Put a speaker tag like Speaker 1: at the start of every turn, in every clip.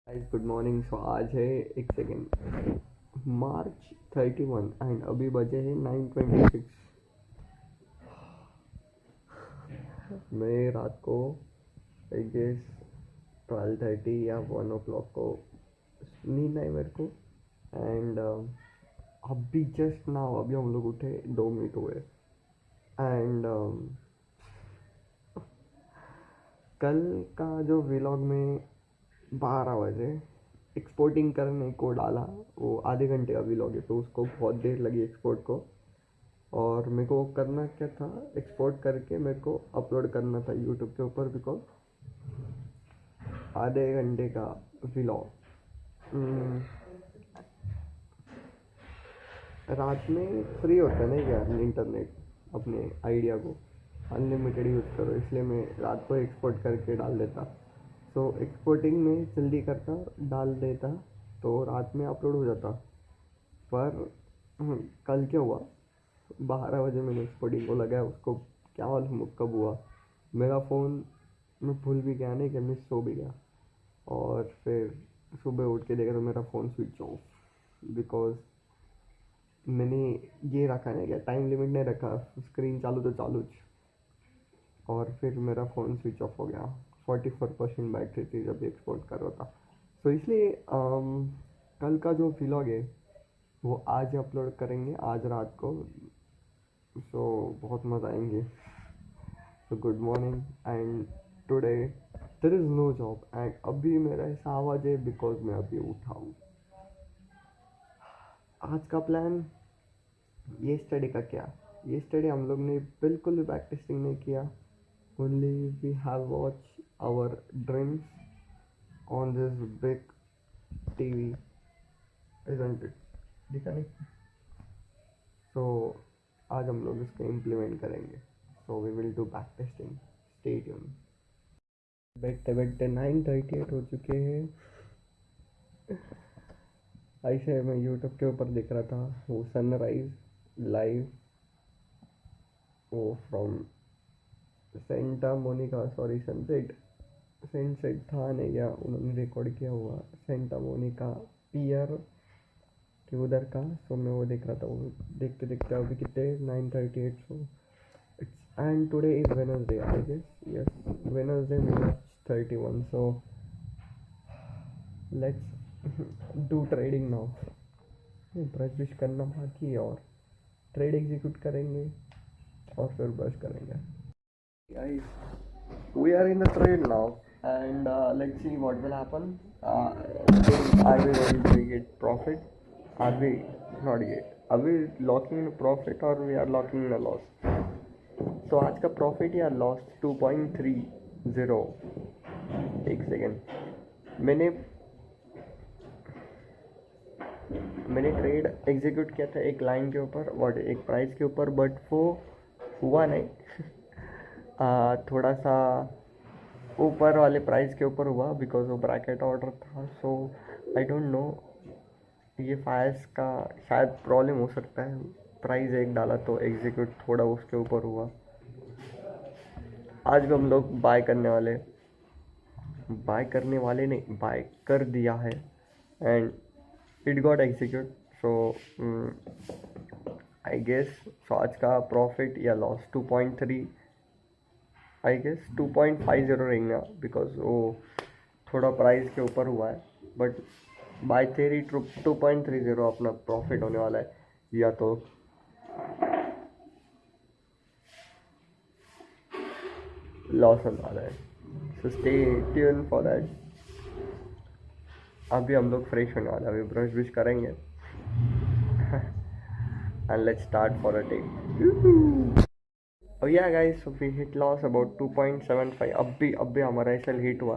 Speaker 1: Guys good morning. सो आज है एक सेकेंड March 31 एंड अभी बजे हैं 9:26। मैं रात को आई गेस 12:30 या 1 o'clock को नींद आई मेरे को। एंड अभी जस्ट नाउ अभी हम लोग उठे 2 मिनट हुए। एंड कल का जो व्लॉग में 12 बजे एक्सपोर्टिंग करने को डाला, वो आधे घंटे का व्लॉग है तो उसको बहुत देर लगी एक्सपोर्ट को। और मेरे को करना क्या था, एक्सपोर्ट करके मेरे को अपलोड करना था यूट्यूब के ऊपर, बिकॉज आधे घंटे का व्लॉग रात में फ्री होता है ना यार इंटरनेट, अपने आइडिया को अनलिमिटेड यूज़ करो, इसलिए मैं रात को एक्सपोर्ट करके डाल देता। सो एक्सपोर्टिंग में जल्दी करता, डाल देता तो रात में अपलोड हो जाता। पर कल क्या हुआ, 12 बजे मैंने एक्सपोर्टिंग को लगाया, उसको क्या मालूम कब हुआ, मेरा फ़ोन मैं भूल भी गया, नहीं कि मैं सो भी गया। और फिर सुबह उठ के देखा तो मेरा फ़ोन स्विच ऑफ, बिकॉज मैंने ये रखा नहीं, क्या टाइम लिमिट नहीं रखा, स्क्रीन चालू तो चालू ज। और फिर मेरा फ़ोन स्विच ऑफ हो गया। 44% बैटरी थी जब एक्सपोर्ट कर रहा था। सो इसलिए कल का जो व्लॉग है वो आज अपलोड करेंगे, आज रात को। सो बहुत मज़ा आएंगे। So good morning and today there is no job. And अभी मेरा ऐसा आवाज़ है बिकॉज मैं अभी उठा हूँ। आज का प्लान, ये स्टडी का क्या, ये स्टडी हम लोग ने बिल्कुल भी बैक टेस्टिंग नहीं किया। Only we have watch our dreams on this big TV, isn't it? दिखा नहीं? सो आज हम लोग इसको इम्प्लीमेंट करेंगे। So we will do back testing, stay tune. बैठते बैठते 9:38 हो चुके हैं। ऐसे मैं यूट्यूब के ऊपर देख रहा था वो सनराइज लाइव, वो from Santa Monica, sorry sunset, sunset था नहीं या उन्होंने रिकॉर्ड किया हुआ सेंटा मोनिका पियर के उधर का। सो मैं वो देख रहा था, वो देखते देखते अभी कितने 9:38। So it's and today is Wednesday I guess, yes Wednesday March 31। So let's do trading now. Brush brush करना बाकी है और ट्रेड एग्जीक्यूट करेंगे और फिर ब्रश करेंगे। Guys, we are in the trade now, and let's see what will happen. Are we going to get profit? Are we not yet? Are we locking in a profit or we are locking in a loss? So आज का profit या loss 2.30। एक second, मैंने trade execute किया था एक line के ऊपर और एक प्राइस के ऊपर, बट वो हुआ नहीं। थोड़ा सा ऊपर वाले प्राइस के ऊपर हुआ बिकॉज वो ब्रैकेट ऑर्डर था। सो आई डोंट नो, ये फायर्स का शायद प्रॉब्लम हो सकता है। प्राइस एक डाला तो एग्जीक्यूट थोड़ा उसके ऊपर हुआ। आज भी हम लोग बाय करने वाले नहीं, बाय कर दिया है and it got execute. So I guess, so आज का प्रॉफिट या लॉस 2.3, आई गेस 2.50 रहेगा, बिकॉज वो थोड़ा प्राइस के ऊपर हुआ है। बट बाय थेरी 2.30 अपना प्रॉफिट होने वाला है, या तो लॉस होने वाला है। सो स्टे ट्यून फॉर दैट। अभी हम लोग फ्रेश होने वाले हैं, अभी ब्रश ब्रश करेंगे and let's start for a day. Oh yeah guys, so we hit loss about 2.75। अब भी हमारा SL हिट हुआ।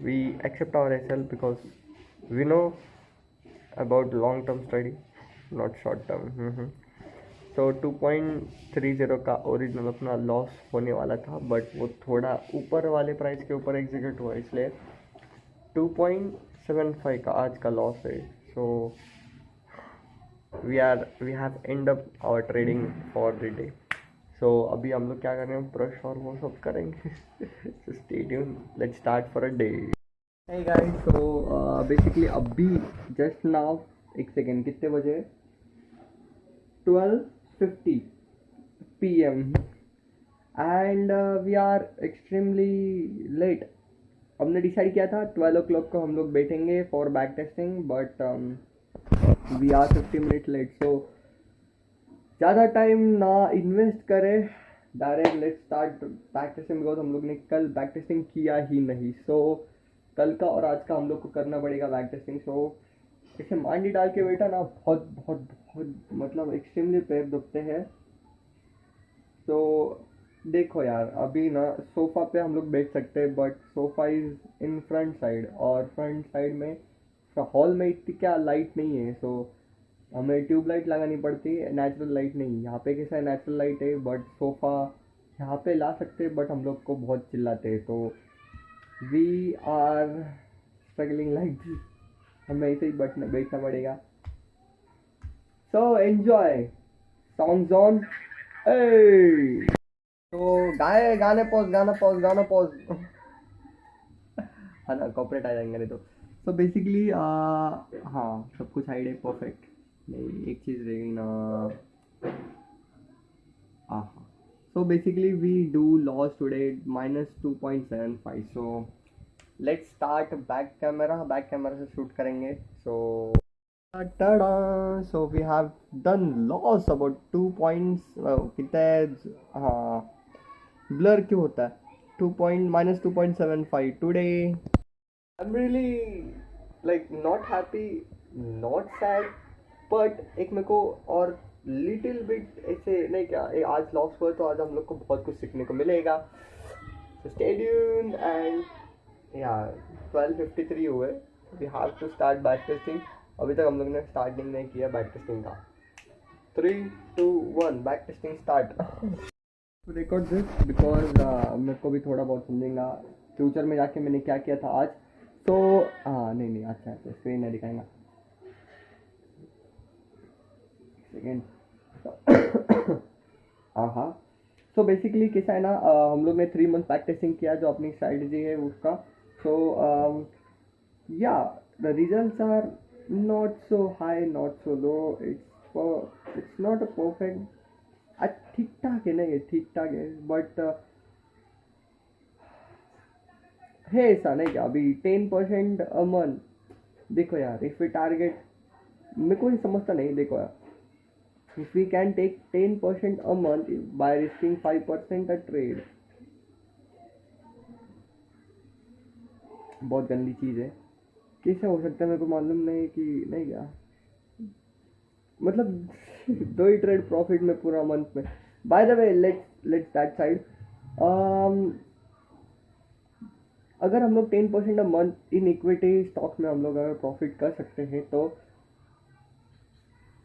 Speaker 1: We accept our SL because we know about long term study, not short term। तो 2.30 का original अपना loss होने वाला था, बट वो थोड़ा ऊपर वाले प्राइस के ऊपर एग्जीक्यूट हुआ, इसलिए 2.75 का आज का लॉस है। So we have end up our trading for the day. So अभी हम लोग क्या कर रहे हैं, ब्रश और वो सब करेंगे। So stay tune, let's start for a day. Hey guys, so basically अभी just now, एक सेकेंड, कितने बजे? 12:50 PM and we are extremely late. हमने डिसाइड किया था 12 o'clock को हम लोग बैठेंगे for back testing, but we are 50 minutes late. So ज़्यादा टाइम ना इन्वेस्ट करें, direct let's start back testing, because हम लोग ने कल बैक टेस्टिंग किया ही नहीं. सो कल का और आज का हम लोग को करना पड़ेगा बैक टेस्टिंग. सो इसे मांडी डाल के बैठा ना, बहुत बहुत बहुत मतलब एक्सट्रीमली पैर दुखते हैं. तो देखो यार, अभी ना सोफ़ा पे हम लोग बैठ सकते हैं, but sofa is in front side, और फ्रंट साइड में हॉल में इतनी क्या लाइट नहीं है. सो हमें ट्यूब लाइट लगानी पड़ती है, नेचुरल लाइट नहीं. यहाँ पे कैसा है, नेचुरल लाइट है, बट सोफ़ा यहाँ पे ला सकते हैं, बट हम लोग को बहुत चिल्लाते हैं. तो we are struggling like this. हमें ऐसे ही बैठना पड़ेगा. So enjoy songs on. ए तो गाना पॉज है ना, कॉपरेट आ जाएंगे नहीं तो. सो बेसिकली हाँ, सब कुछ आइडिया परफेक्ट. नहीं, एक चीज़ रह गई ना. हाँ. So basically we do loss today -2.75. So let's start. Back camera से शूट करेंगे. So tada, so we have done loss about 2 points. कितने, हाँ, ब्लर क्यों होता है? -2.75 today. I'm really like not happy, not sad, but एक मेरे को और लिटिल बिट ऐसे नहीं क्या, आज लॉस हुआ तो आज हम लोग को बहुत कुछ सीखने को मिलेगा. So stay tuned and yeah, 12:53 हुए. We have to start back testing. अभी तक हम लोग ने स्टार्टिंग नहीं किया बैक टेस्टिंग का. 3, 2, 1 back testing start. To record this because मेरे को भी थोड़ा बहुत समझेगा फ्यूचर में जाके मैंने क्या किया था आज. तो हाँ, नहीं अच्छा है, स्क्रीन नहीं दिखाएंगा. सेकेंड. हाँ. सो बेसिकली कैसा है ना, हम लोग ने 3 months बैक टेस्टिंग किया, जो अपनी स्ट्रैटेजी है उसका. So yeah the results are not so high, not so low. It's not a perfect. ठीक ठाक है ना, ये ठीक ठाक है, बट है ऐसा नहीं क्या. अभी 10% अ मंथ. देखो यार, इफ वी टारगेट, मेरे को ही समझता नहीं. देखो यार, if we can take 10% a month by risking 5% a trade, बहुत गंदी चीज़ है. कैसे हो सकता है मेरे को मालूम नहीं कि नहीं क्या, मतलब 2 ही ट्रेड प्रॉफिट में पूरा मंथ में. By the way, let's that side. अगर हम लोग 10% a month in equity stocks में हम लोग अगर प्रॉफिट कर सकते हैं, तो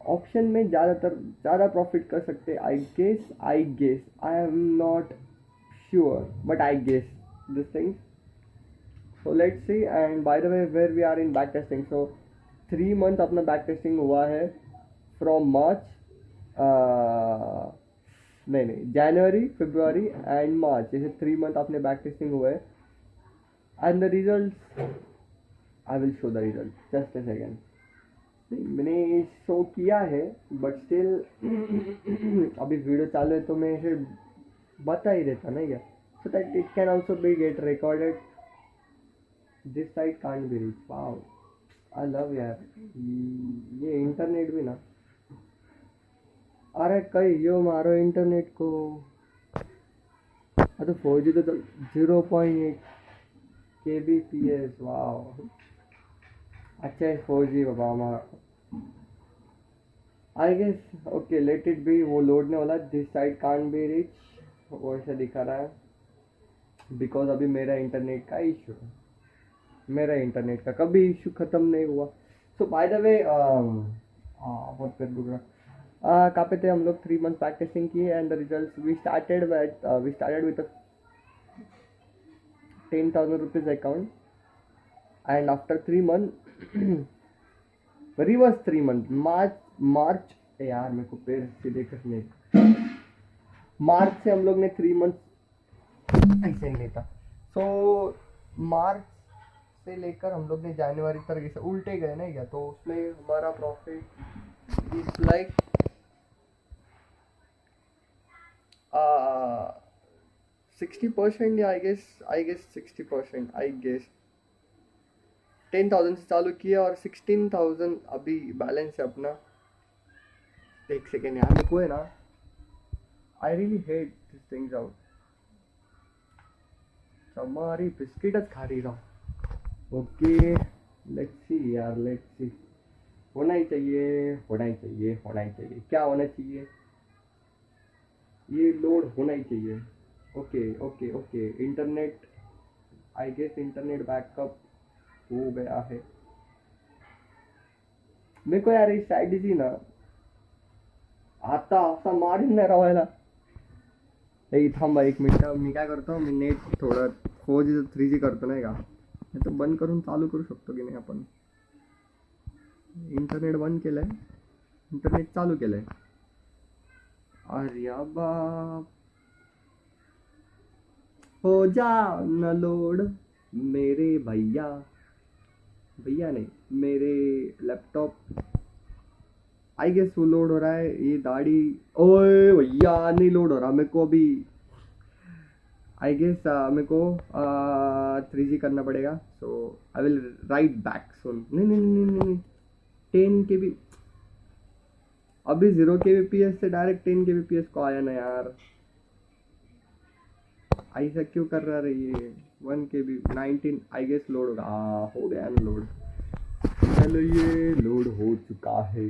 Speaker 1: ऑप्शन में ज़्यादा प्रॉफिट कर सकते हैं. I guess I am not sure, but I guess this thing. So let's see. And by the way, where we are in back testing. So 3 month अपना बैक टेस्टिंग हुआ है फ्रॉम मार्च, नहीं, जनवरी, फरवरी and मार्च. जैसे 3 month अपने back testing हुए. And the result, I will show the result, just a second. मैंने show किया है, बट स्टिल अभी वीडियो चालू है तो मैं इसे बता ही देता नहीं क्या, so that it can also be get recorded. This side can't be reach. Wow, I love यार ये इंटरनेट भी ना. अरे कहीं यो मारो इंटरनेट को. तो 4G तो 0.8 kbps. वाओ, अच्छा है 4G बाबा हमारा. I guess okay, let it be. वो लोडने वाला. This side can't be reach, वो ऐसा दिखा रहा है बिकॉज अभी मेरा इंटरनेट का इशू है. मेरा इंटरनेट का कभी इशू ख़त्म नहीं हुआ. सो बाय द वे, बहुत पेट दुख रहा. कहाँ पे थे हम लोग? 3 months बैक टेस्टिंग किए and the results. We started with 10,000 rupees account, and after 3 months reverse 3 month, March यार मेरे को पैर सीधे करने. मार्च से हम लोग ने 3 months ऐसे ही नहीं था. सो मार्च से लेकर हम लोग ने जनवरी तक इसे उल्टे गए ना क्या, तो उसमें हमारा प्रॉफिट इज लाइक 60% या आई गेस 60%, आई गेस 10,000 से चालू किया और 16,000 अभी बैलेंस है अपना। एक सेकेंड यार, मेरे को है ना, I really hate this things out. हमारी बिस्किट खा रही रहा। ओके लेट्स सी यार, लेट्स सी। होना ही चाहिए, होना ही चाहिए, होना ही चाहिए। क्या होना चाहिए? ये लोड होना ही चाहिए। Okay okay okay, internet, I guess internet backup हो गया है। मेरे को यार ही स्ट्रॅटेजी ना आता असा मारीन नाही राहायला। ए थांबा एक मिनिट, मी काय करतो, मी नेट थोडं 4G 3G करतो नाही का, नाही तर बंद करून चालू करू शकतो की नाही आपण। इंटरनेट बंद केलंय, इंटरनेट चालू केलंय। अरे बाप, हो जा न लोड मेरे भैया, भैया नहीं मेरे लैपटॉप। आई गेस वो लोड हो रहा है, ये दाढ़ी। ओए भैया नहीं लोड हो रहा मेरे को अभी। आई गेस मेरे को 3G करना पड़ेगा, सो आई विल राइट बैक सुन। नहीं नहीं नहीं नहीं नहीं, 10 KB अभी 0 kbps से डायरेक्ट 10 kbps को आया ना यार, ऐसा क्यों कर रहा है ये। 1 KB 19 आई गेस लोड होगा। हो गया ना लोड, चलो ये लोड हो चुका है।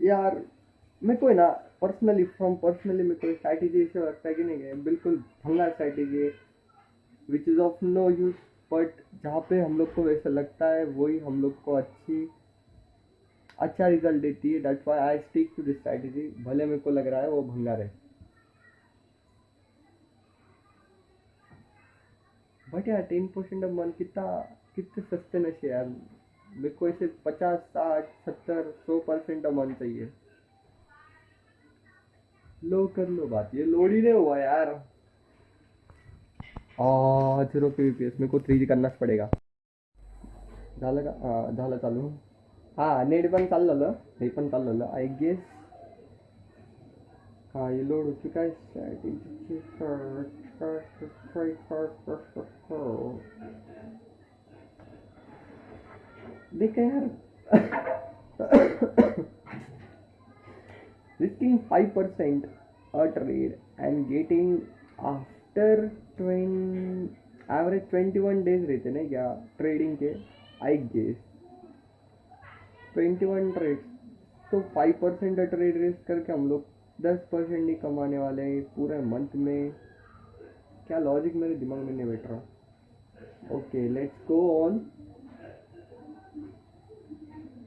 Speaker 1: यार मेरे को है ना पर्सनली मेरे को स्ट्रैटेजी ऐसा लगता है कि नहीं है, बिल्कुल भंगा स्ट्रैटेजी है, which is of no use. But जहाँ पे हम लोग को वैसा लगता है वही हम लोग को अच्छा रिजल्ट देती है। That's why I stick to this strategy, भले मेरे को लग रहा है वो भंगार है। बट यार 10% ऑफ मन कितने सस्ते नशे यार। मेरे को ऐसे 50 60 70 100% ऑफ मन चाहिए। लो कर लो बात, ये लोड ही नहीं हुआ यार। 0 kbps मेरे को 3G करनाच पडेगा। झालं का? झालं चालू। नेट पण चाललं, हे पण चाललं आई गेस। ये लोड हो चुका है। देख यार risking 5% a trade and getting after 20 average 21 days रहते ना क्या ट्रेडिंग के, आई गेस 21 ट्रेड, तो 5% का ट्रेड रिस्क करके हम लोग 10% ही कमाने वाले हैं पूरे मंथ में। क्या लॉजिक मेरे दिमाग में नहीं बैठ रहा। Okay let's go on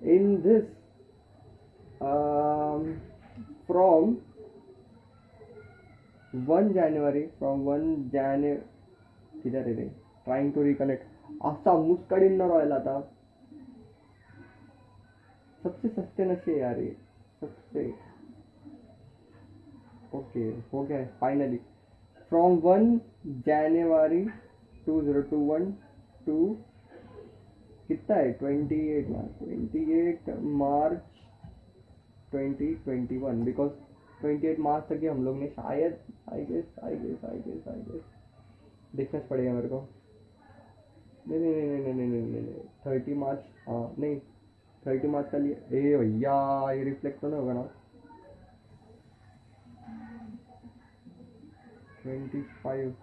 Speaker 1: in this. From 1 January, किधर है रे, ट्राइंग टू रिकनेक्ट। असा मुस्कडी न राहिला था। सबसे सस्ते नशे यार ये सबसे। ओके हो गया फाइनली। फ्रॉम 1 January 2021 टू कितना है 28 मार्च 2021, बिकॉज 28 मार्च तक ही हम लोग ने शायद आई गेस देखना पड़ेगा मेरे को। नहीं नहीं नहीं नहीं नहीं नहीं नहीं 30 मार्च, नहीं 30 मार्च का लिए। ए भैया ये रिफ्लेक्ट तो नहीं होगा ना। 25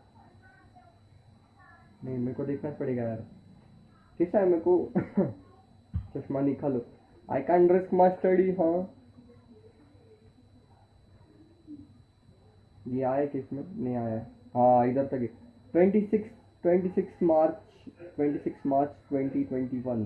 Speaker 1: नहीं, मेरे को देखना पड़ेगा यार कैसा है मेरे को। चश्मा निकालो, I can risk my study. ये आया किसमें नहीं आया। इधर तक है। 26 मार्च 2021।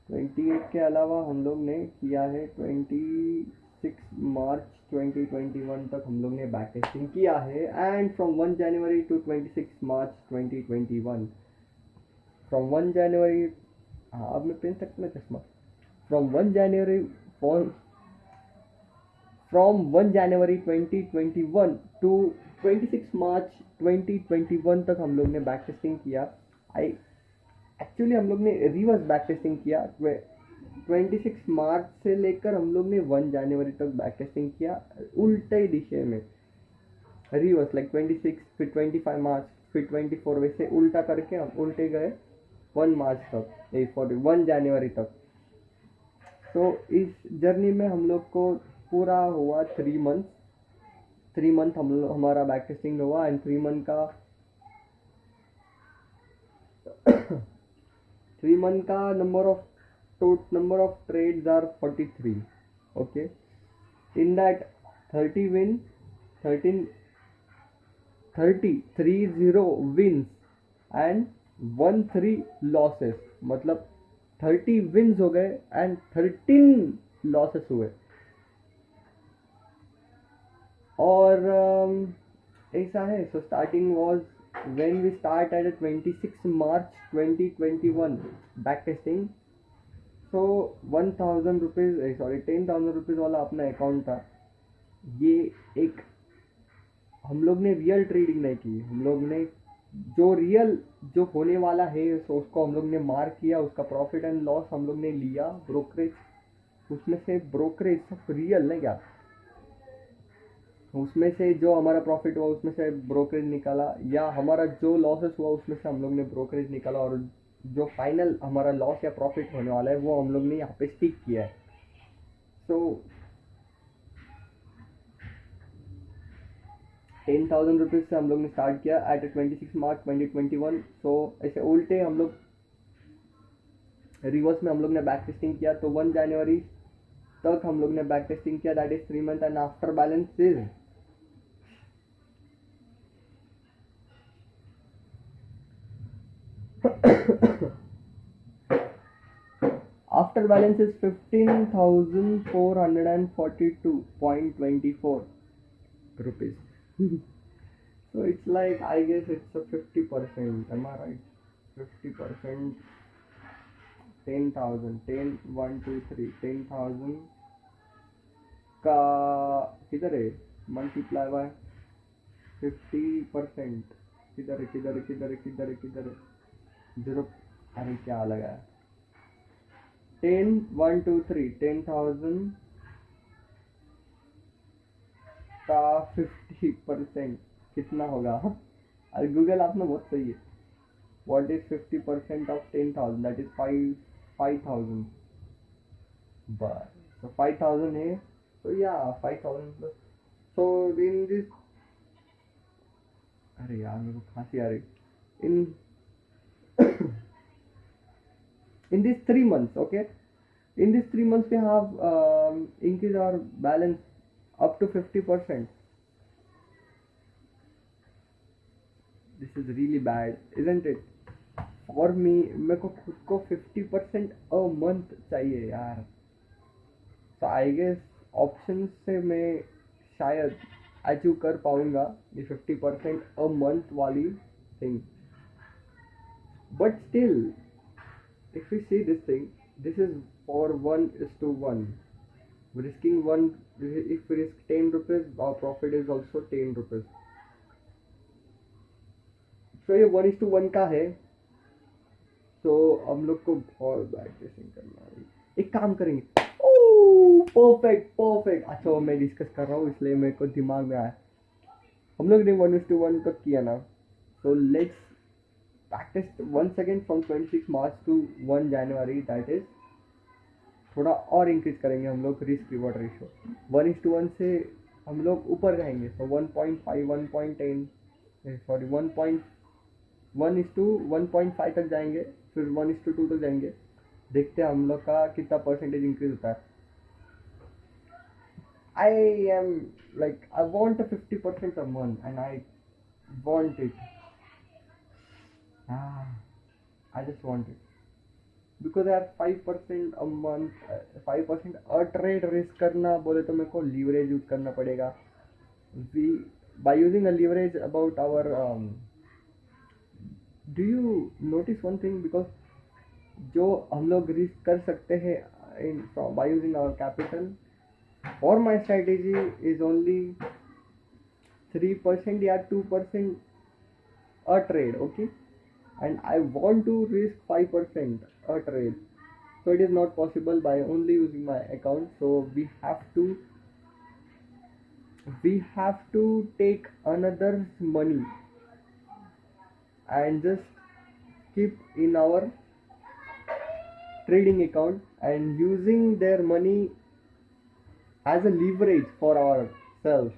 Speaker 1: 28 के अलावा हम लोग ने किया है 26 मार्च 2021 तक हम लोग ने बैक टेस्टिंग किया है। And from 1 January to 26 March 2021, from 1 January, अब मैं पहन सकता ना चश्मा। फ्रॉम 1 January 2021 to 26 मार्च 2021 तक हम लोग ने बैक टेस्टिंग किया। एक्चुअली हम लोग ने रिवर्स बैक टेस्टिंग किया। 26 मार्च से लेकर हम लोग ने 1 जनवरी तक बैक टेस्टिंग किया, उल्टे दिशे में, रिवर्स, लाइक 26 फिर 25 मार्च फिर 24, वैसे उल्टा करके हम उल्टे गए 1 मार्च तक, सॉरी 1 जनवरी तक। तो इस जर्नी में हम लोग को पूरा हुआ 3 मंथ हमारा बैक टेस्टिंग हुआ, एंड 3 मंथ का 3 मंथ का number of trades are 43. Okay, in that 30 wins, 30 wins and 13 losses, मतलब 30 wins हो गए and 13 losses हुए। और ऐसा है। So starting was when we started at 26 March 2021 back testing। so 1000 rupees, sorry 10,000 rupees वाला अपना अकाउंट था। ये एक हम लोग ने रियल ट्रेडिंग नहीं की, हम लोग ने जो होने वाला है सो उसको हम लोग ने मार्क किया, उसका प्रॉफिट एंड लॉस हम लोग ने लिया, ब्रोकरेज, उसमें से ब्रोकरेज सब रियल नहीं क्या, उसमें से जो हमारा प्रॉफिट हुआ उसमें से ब्रोकरेज निकाला, या हमारा जो लॉसेस हुआ उसमें से हम लोग ने ब्रोकरेज निकाला, और जो फाइनल हमारा लॉस या प्रॉफिट होने वाला है वो हम लोग ने यहाँ पे स्टिक किया है। सो 10,000 रुपीज़ से हम लोग ने स्टार्ट किया एट 26 मार्च 2021। सो ऐसे उल्टे हम लोग रिवर्स में हम लोग ने बैक टेस्टिंग किया। तो 1 जनवरी तक हम लोग ने बैक टेस्टिंग किया, that is 3 month, and after balance is after balance is 15,442.24 rupees। so it's like, I guess it's a 50%, am I right? 50%, 10,000, 10 1 2 3 10,000 का किधर है, मल्टीप्लाई बाय 50%, किधर है 0, अरे क्या लगा है, 10 1 2 3 10,000 का 50% कितना होगा? अरे गूगल आपने बहुत सही है। What is 50% of 10,000? That is 5,000. But so 5,000 है, so yeah 5,000 plus. So in this, अरे यार मेरे को खांसी आ रही, in these 3 months, okay, in these 3 months we have increased our balance up to 50%. This is really bad, isn't it? For me, मेरे को खुद को 50% a month चाहिए यार। So I guess ऑप्शन से मैं शायद अचीव कर पाऊंगा ये 50% a month वाली thing. But still, if we see this thing, this is for 1:1. Risking one, if we risk 10 rupees, our profit is also 10 rupees. So ये 1:1 का है। तो हम लोग को और बैक टेस्टिंग करना है। एक काम करेंगे, परफेक्ट। अच्छा मैं डिस्कस कर रहा हूँ इसलिए मेरे को दिमाग में आया, हम लोग ने 1:1 तक किया ना। so let's practice once again from 26 March to 1 January, that is थोड़ा और इंक्रीज करेंगे हम लोग रिस्क रिवॉर्ड रेशियो। 1:1 से हम लोग ऊपर जाएंगे, तो 1.5 1.10 सॉरी 1:1.5 तक जाएंगे, फिर 1:2 तक जाएंगे, देखते हैं हम लोग का कितना परसेंटेज इंक्रीज होता है। I am like, I want a 50% a month, and I want it. I just want it because यार 5% a month, 5% a trade risk करना बोले तो मेरे को leverage यूज करना पड़ेगा। By using a leverage about our do you notice one thing, because जो हम लोग रिस्क कर सकते हैं by using our capital, for my strategy is only 3% या 2% a trade, okay, and I want to risk 5% a trade, so it is not possible by only using my account. So we have to take another's money and just keep in our trading account and using their money as a leverage for ourselves.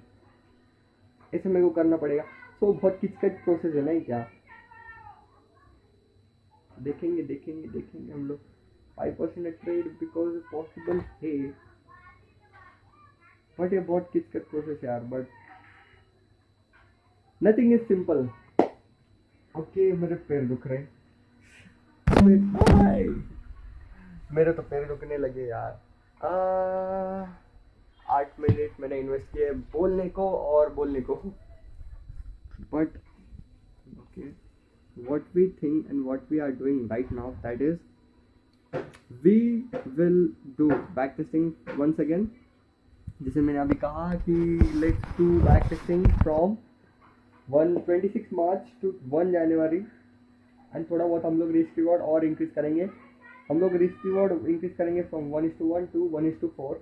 Speaker 1: ऐसे मेरे को करना पड़ेगा. So बहुत किचकट process है नहीं क्या? देखेंगे हम लोग 5% ट्रेड बिकॉज पॉसिबल है, बट ये बहुत किचकट प्रोसेस है यार. But nothing is simple. Okay, मेरे पैर दुख रहे. मेरे तो पैर दुखने लगे यार. 8 मिनट मैंने इन्वेस्ट किए बोलने को. But okay, what we think and what we are doing right now, that is we will do backtesting once again. जैसे मैंने अभी कहा कि let's do backtesting from 26 March to 1 January, and थोड़ा बहुत हम लोग रिस्क रिवॉर्ड और इंक्रीज करेंगे. हम लोग रिस्क रिवॉर्ड इंक्रीज करेंगे फ्रॉम 1:1 to 1:4,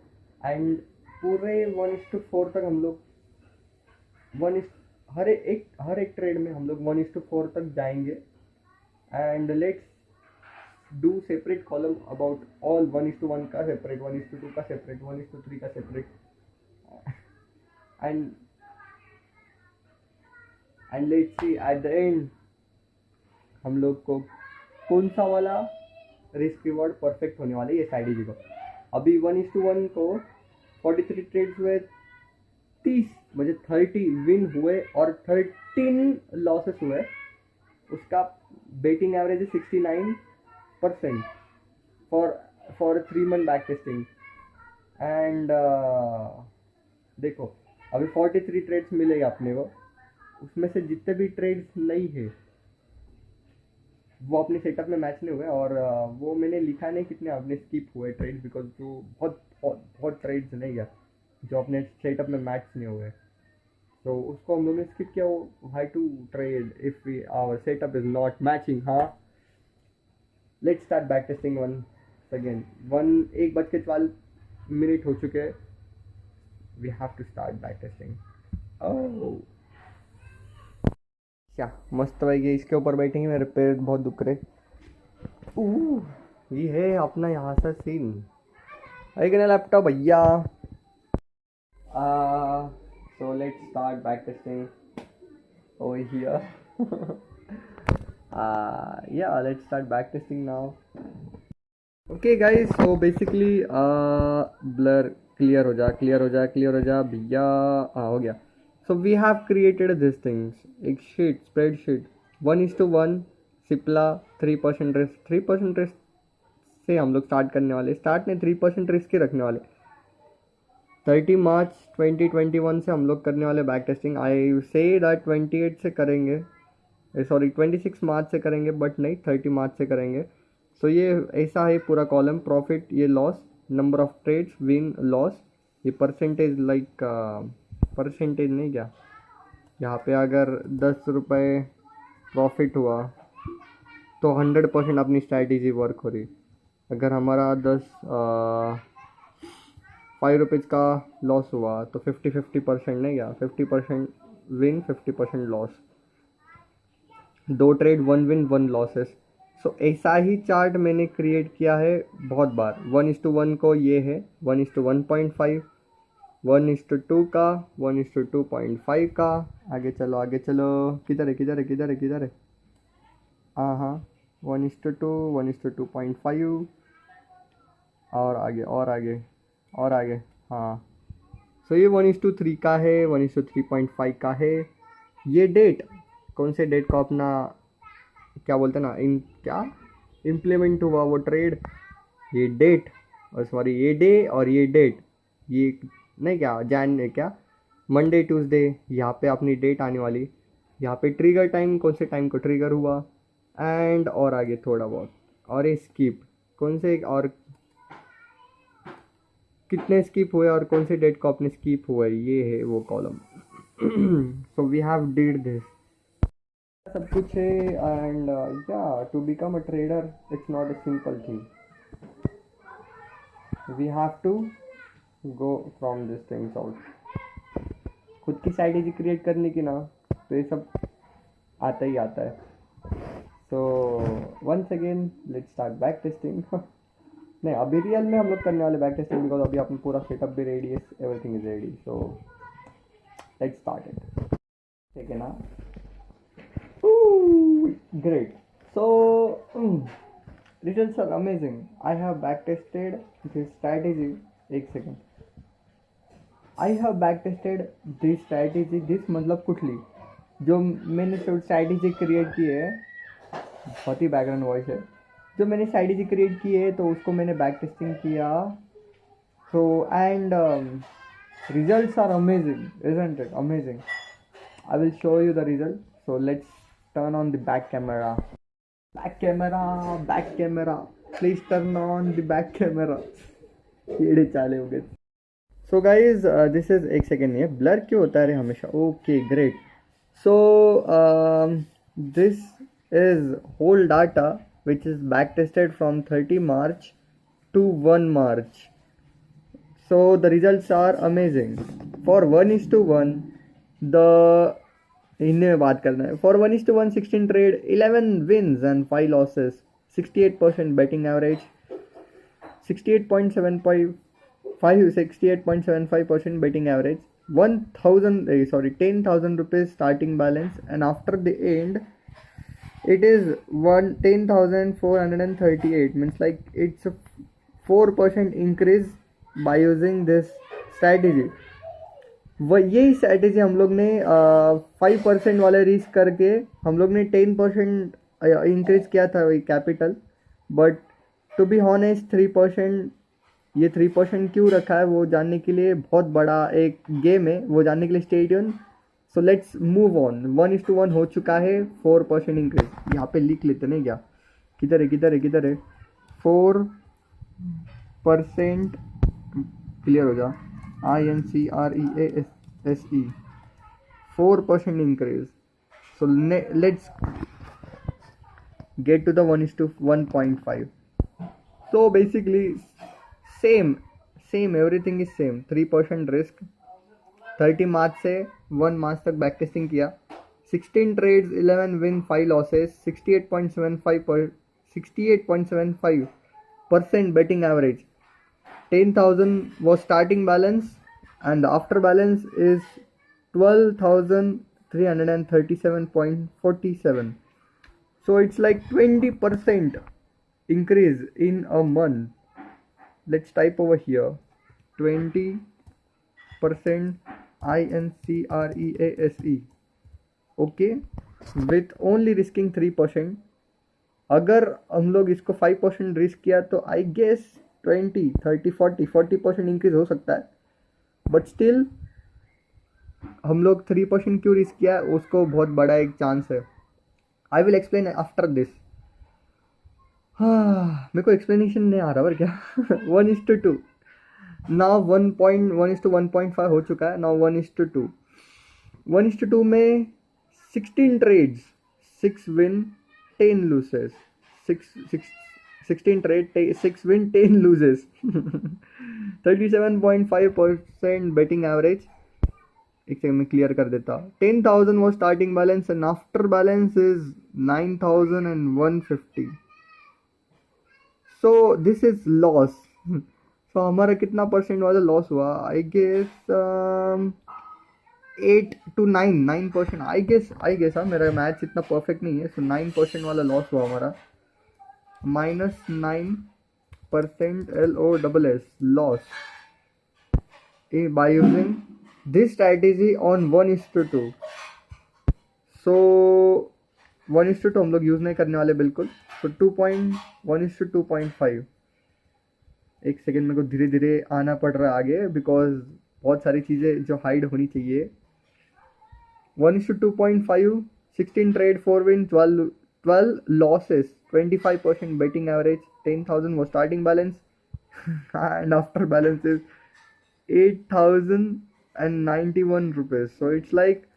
Speaker 1: एंड पूरे 1:4 तक हम लोग हर एक ट्रेड में हम लोग 1:4 तक जाएंगे. And let's do separate column about all. 1:1 का सेपरेट, 1:2 का सेपरेट, 1:3 का separate, and let's see at the end हम लोग को कौन सा वाला रिस्क रिवॉर्ड परफेक्ट होने वाला है ये स्ट्रैटेजी को. अभी 1:1 को 43 ट्रेड्स हुए, 30 विन हुए और 13 लॉसेस हुए. उसका बेटिंग एवरेज है 69% for 3 month back testing. And देखो अभी 43 ट्रेड्स मिलेगा अपने को. उसमें से जितने भी ट्रेड्स नहीं है वो अपने सेटअप में मैच नहीं हुए, और वो मैंने लिखा नहीं कितने अपने स्किप हुए ट्रेड, बिकॉज जो बहुत ट्रेड्स नहीं है जो अपने सेटअप में मैच नहीं हुए. तो उसको हम लोग ने स्किप किया. High to trade if our setup is not matching. हाँ, let's start back testing once again. 1:12 हो चुके हैं. We have to start back testing. Oh क्या मस्त भाई, इसके ऊपर बैठेंगे. मेरे पैर बहुत दुख रहे. ये है अपना यहाँ सा सीन है कि नहीं लैपटॉप भैया. So let's start backtesting over here. Yeah, let's start backtesting now. Okay guys, so basically blur clear हो जा भैया. हो गया. So we have created these things. एक spreadsheet 1:1 सिप्ला 3% रिस्क. 3% रिस्क से हम लोग स्टार्ट करने वाले. स्टार्ट में 3% रिस्क ही रखने वाले. 30 मार्च 2021 से हम लोग करने वाले back testing. I say that 28 से करेंगे, 26 मार्च से करेंगे, बट नहीं 30 मार्च से करेंगे. सो ये ऐसा है पूरा कॉलम. प्रॉफिट, ये loss, number of trades, win loss, ये परसेंटेज, लाइक परसेंटेज नहीं क्या, यहाँ पे अगर 10 रुपये प्रॉफिट हुआ तो 100% अपनी स्ट्रैटेजी वर्क हो रही. अगर हमारा 5 रुपीज़ का लॉस हुआ तो 50% नहीं क्या, 50% win 50% loss. 2 trade 1 win 1 losses. So ऐसा ही चार्ट मैंने क्रिएट किया है बहुत बार. 1:1 को ये है 1:1.5, 1:2 का, 1:2.5 का. आगे चलो किधर है. हाँ 1:2, 1:2.5 और आगे. हाँ, सो ये 1:3 का है, 1:3.5 का है. ये डेट, कौन से डेट को अपना क्या बोलते हैं ना, इम्प्लीमेंट हुआ वो ट्रेड. ये डेट, और सॉरी ये डे और ये डेट, ये नहीं क्या मंडे ट्यूसडे, यहाँ पे अपनी डेट आने वाली. यहाँ पे ट्रिगर टाइम, कौन से टाइम को ट्रिगर हुआ, एंड और आगे थोड़ा बहुत. और ये स्किप, कौन से और कितने स्किप हुए और कौन से डेट को अपने स्किप हुए, ये है वो column. So we have did this सब कुछ है. And yeah, to become a trader it's not a simple thing. We have to go from these things out. खुद की स्ट्रैटेजी क्रिएट करने की ना, तो ये सब आता ही आता है. So once again let's start back testing. नहीं, अभी रियल में हम लोग करने वाले बैक टेस्टिंग, बिकॉज अभी अपना पूरा सेटअप भी रेडी है, everything is ready. So let's start it. ठीक है ना. Great. So results are amazing. I have back tested this strategy. एक second. I have back tested this strategy. This मतलब कुठली जो मैंने स्ट्रैटेजी क्रिएट की है. बहुत ही बैकग्राउंड वॉइस है. जो मैंने स्ट्रैटेजी क्रिएट की है तो उसको मैंने बैक टेस्टिंग किया. So and results are amazing, isn't it? Amazing. I will show you the result. So let's turn on the back camera. Back camera, back camera. Please turn on the back camera. ये चाले हो गए. So guys, this is एक second. ये blur क्यों होता है रे हमेशा. Okay, great. So this is whole data which is back tested from 30 March to 1 March. So the results are amazing. For 1:1 the इनमें बात करना है. For 1:1 16 trade, 11 wins and 5 losses, 68% betting average, 68.75% betting average, 10,000 rupees starting balance, and after the end it is 10,438. Means like it's a 4% increase by using this strategy. यही strategy हम लोग ने 5% वाले risk करके हम लोग ने 10% इंक्रीज किया था वही capital. But to be honest 3%, ये 3% क्यों रखा है वो जानने के लिए बहुत बड़ा एक गेम है, वो जानने के लिए stay tune. So let's move on. 1:1 हो चुका है, 4% इंक्रीज. यहाँ पे लिख लेते नहीं क्या, किधर है 4% क्लियर हो जा. INCREASE 4% increase. So let's get to the 1:1.5. So basically same everything is same. 3% risk. 30 March से 1 March तक बैक टेस्टिंग किया. 16 trades, 11 win, 5 losses, 68.75% betting average. 10,000 was starting balance and the after balance is 12,337.47. So it's like 20% increase in a month. Let's type over here 20% INCREASE. Okay, with only risking 3%. अगर हम लोग इसको 5% risk किया तो I guess 20, 30, 40% increase हो सकता है. But still हम लोग 3% क्यों रिस्क किया, उसको बहुत बड़ा एक चांस है. I will explain after this. हाँ, मेरे को एक्सप्लेनेशन नहीं आ रहा पर क्या. 1:2 नाउ 1:1:1.5 हो चुका है. नाउ 1:2. 1:2 में 16 trades, 6 win 10 loses. 16 trade, 6 win, 10 loses. 37.5% betting average. एक सेकंड में क्लियर कर देता. 10,000 was starting balance and after balance is 9,150. So this is loss. So हमारा कितना परसेंट वाला लॉस हुआ? I guess 8 to 9%. I guess हाँ, मेरा मैथ्स इतना परफेक्ट नहीं है. सो 9% वाला लॉस हुआ हमारा. -9% LOSS loss by using this strategy on 1:2. So 1:2 हम लोग यूज़ नहीं करने वाले बिल्कुल. तो 1:2.5. एक सेकेंड मेरे को धीरे धीरे आना पड़ रहा है आगे, बिकॉज बहुत सारी चीज़ें जो हाइड होनी चाहिए. 1:2.5, 16 trade, 4 win, 12 losses, 25% betting average, 10,000 was starting balance and after balance is 8,000 and 91 rupees. So it's like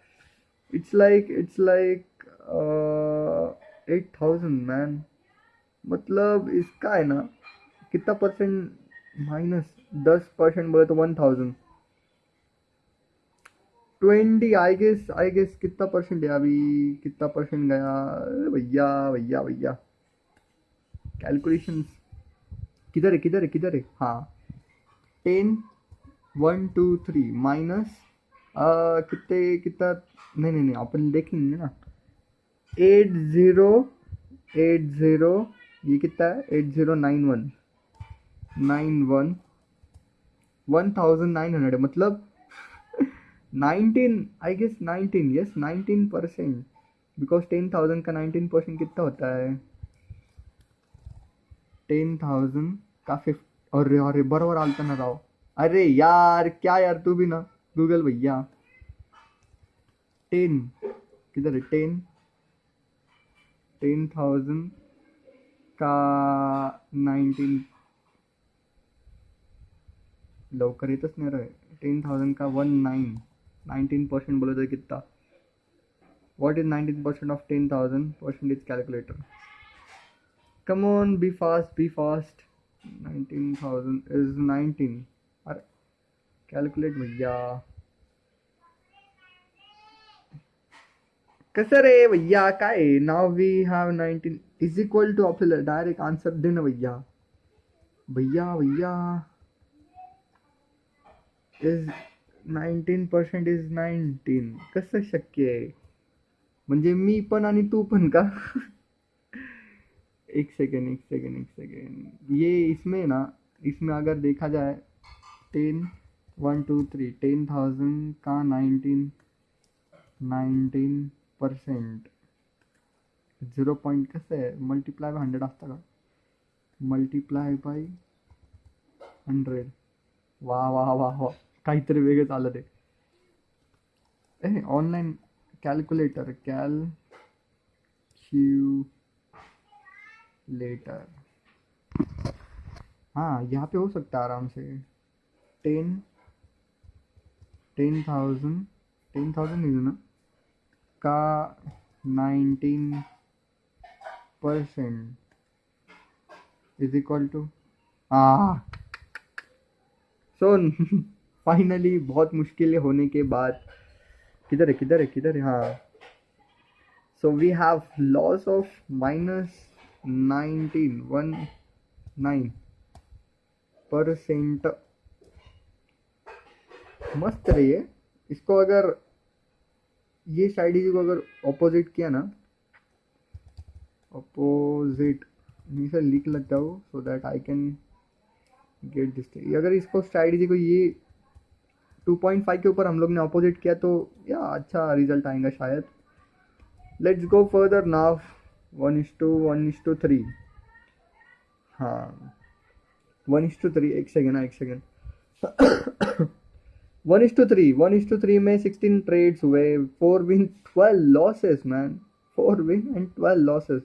Speaker 1: 8,000 man. मतलब इसका है ना कितना परसेंट माइनस 10% बोले तो 1,000 20 आई गेस कितना परसेंट है अभी कितना परसेंट गया अरे भैया भैया भैया कैलकुलेशंस किधर है हाँ 10 1 2 3 माइनस कितना नहीं अपन देखेंगे ना 80 ये कितना है 8091 1900 मतलब 19 आई गेस 19 यस 19% बिकॉज 10,000 का 19% कितना होता है 10,000 का 50 अरे बरोबर आलता ना राव अरे यार क्या यार तू भी ना गूगल भैया 10 किधर है 10,000 का 19 लवकर येतच नाही रे 10,000 का 19% बोले तो कितना what is 19% of 10,000 percentage calculator come on be fast 19,000 is 19 अरे calculate भैया कसं रे भैया काय now we have 19 is equal to आपल्याला डायरेक्ट आन्सर दे ना भैया भैया भैया is 19% is 19 कसं शक्य आहे म्हणजे मी पण आणि तू पण का एक सेकेंड ये इसमें अगर देखा जाए 10,000 का 19% 0 पॉइंट कसं आहे मल्टिप्लाय बाय 100 असतं का मल्टिप्लाय बाय 100 वा काहीतरी वेगळं चालत आहे ऑनलाइन कैलकुलेटर हाँ यहाँ पे हो सकता है आराम से 10,000 इज ना का 19% इज इक्वल टू सुन फाइनली बहुत मुश्किल होने के बाद किधर है हाँ so we have loss of minus 19% मस्त रही है इसको अगर ये स्ट्रैटेजी को अगर ऑपोजिट किया ना ऑपोजिट से लिख लगता हूँ so that I can get this अगर इसको स्ट्रैटेजी को ये 2.5 के ऊपर हम लोग ने ऑपोजिट किया तो या अच्छा रिजल्ट आएगा शायद लेट्स गो फर्दर नाउ 1:3 हाँ 1:3 एक सेकेंड 1:3 में 16 ट्रेड्स हुए 4 win 12 losses man 4 win and 12 losses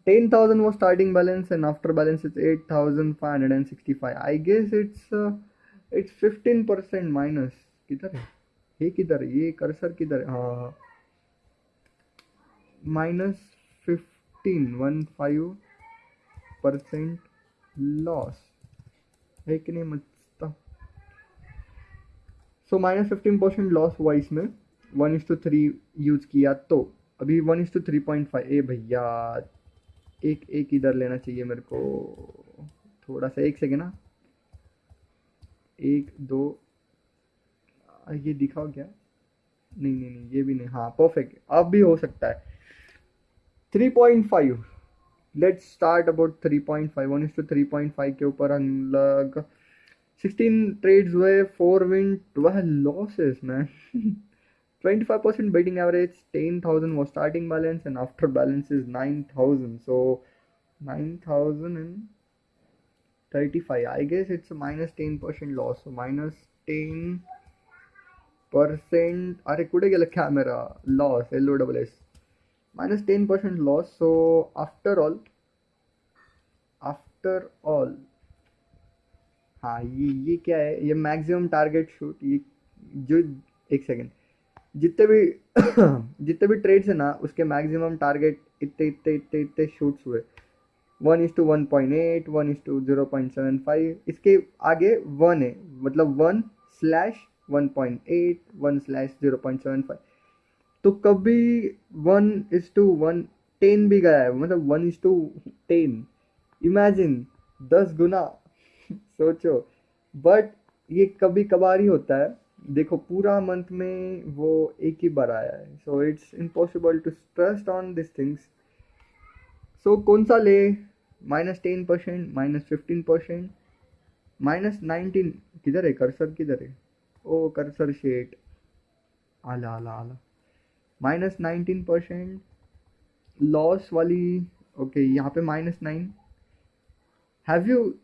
Speaker 1: 10,000 was starting balance and after balance it's 8,565 I guess it's 15% minus किधर है ये कर्सर किधर है हाँ -15% लॉस है कि नहीं मत सो -15% लॉस हुआ इसमें 1:3 यूज किया तो अभी 1:3.5 ए भैया एक इधर लेना चाहिए मेरे को थोड़ा सा एक सेकेंड ना 1 2 ये दिखाओ क्या नहीं ये भी नहीं हाँ परफेक्ट अब भी हो सकता है 3.5 लेट्स स्टार्ट अबाउट 3.5 1:3.5 के ऊपर हम लोग 16 ट्रेड्स हुए 4 win 12 losses man 25% betting average 10,000 was starting balance and after balance is 9,000 so 9,035 I guess it's a -10% loss so -10% अरे कुठे गेलं camera loss LOSS -10% loss so after all हाँ ये क्या है ये मैक्सिमम टारगेट शूट ये
Speaker 2: जो, एक सेकेंड, जितने भी जितने भी ट्रेड्स है ना उसके मैक्सिमम टारगेट इतने इतने इतने इतने शूट्स हुए, 1:1.8, 1:0.75, इसके आगे 1 है, मतलब 1/1.8, 1/0.75, तो कभी 1:110 भी गया है, मतलब 1:10, इमेजिन 10 गुना। सोचो, बट ये कभी कभार ही होता है। देखो पूरा मंथ में वो एक ही बार आया है, so it's impossible to trust on this things. So कौन सा ले, -10%, -15%, -19, किधर है कर्सर, किधर है, ओ कर्सर शेट, आला आला आला, -19% लॉस वाली। ओके यहाँ पे -9। हैव यू,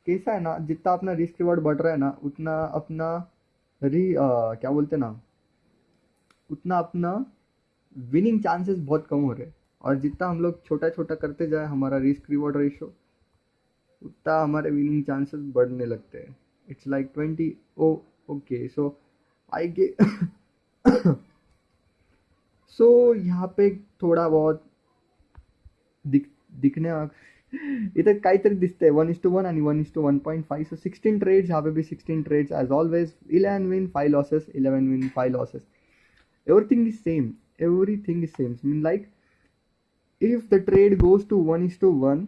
Speaker 2: कैसा है ना, जितना अपना रिस्क रिवॉर्ड बढ़ रहा है ना उतना अपना क्या बोलते हैं ना, उतना अपना विनिंग चांसेस बहुत कम हो रहे हैं। और जितना हम लोग छोटा छोटा करते जाए हमारा रिस्क रिवॉर्ड रेशो, उतना हमारे विनिंग चांसेस बढ़ने लगते हैं। It's like 20। ओ ओके, सो आई गे सो यहाँ पे थोडा बहुत दिखणे इथं काहीतरी दिसतंय 1:1 आणि 1:1.5, सो 16 ट्रेड्स, यहाँ पे भी 16 trades as always, 11 win 5 losses, 11 win 5 losses, everything is same, everything is same, I mean like if the trade goes to 1:1,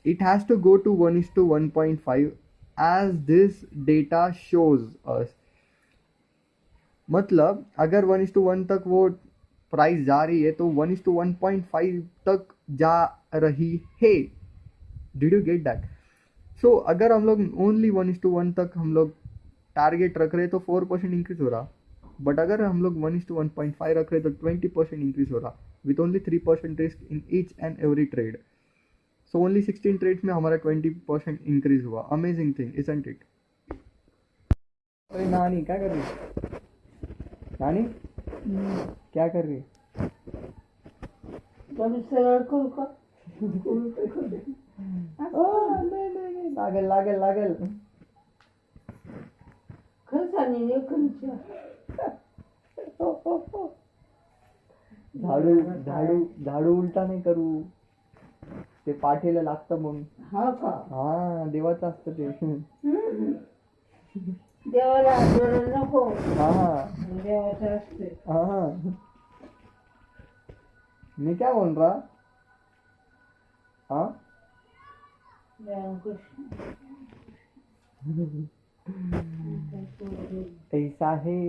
Speaker 2: it has to go to 1:1.5 as this data shows us। मतलब अगर 1:1 तक वो price जा रही है तो 1:1.5 तक जा रही है। Did you get that? So अगर हम लोग ओनली 1:1 तक हम लोग टारगेट रख रहे तो 4% इंक्रीज हो रहा, बट अगर हम लोग 1:1.5 रख रहे तो 20% इंक्रीज हो रहा, with only 3% risk in each and every trade. So only 16 trades में हमारा 20% इंक्रीज हुआ। Amazing thing, isn't it? अरे नानी क्या कर रही है? नानी क्या कर रही है? नाही, लागल लागल लागल। झाडू झाडू झाडू उलटा नाही करू, ते पाठीला लागतं मग। हा देवाचं असतं ते।
Speaker 3: देवाला नको,
Speaker 2: हाँ
Speaker 3: देवाचं असते।
Speaker 2: हाँ, मैं क्या बोल रहा? हाँ ऐसा है।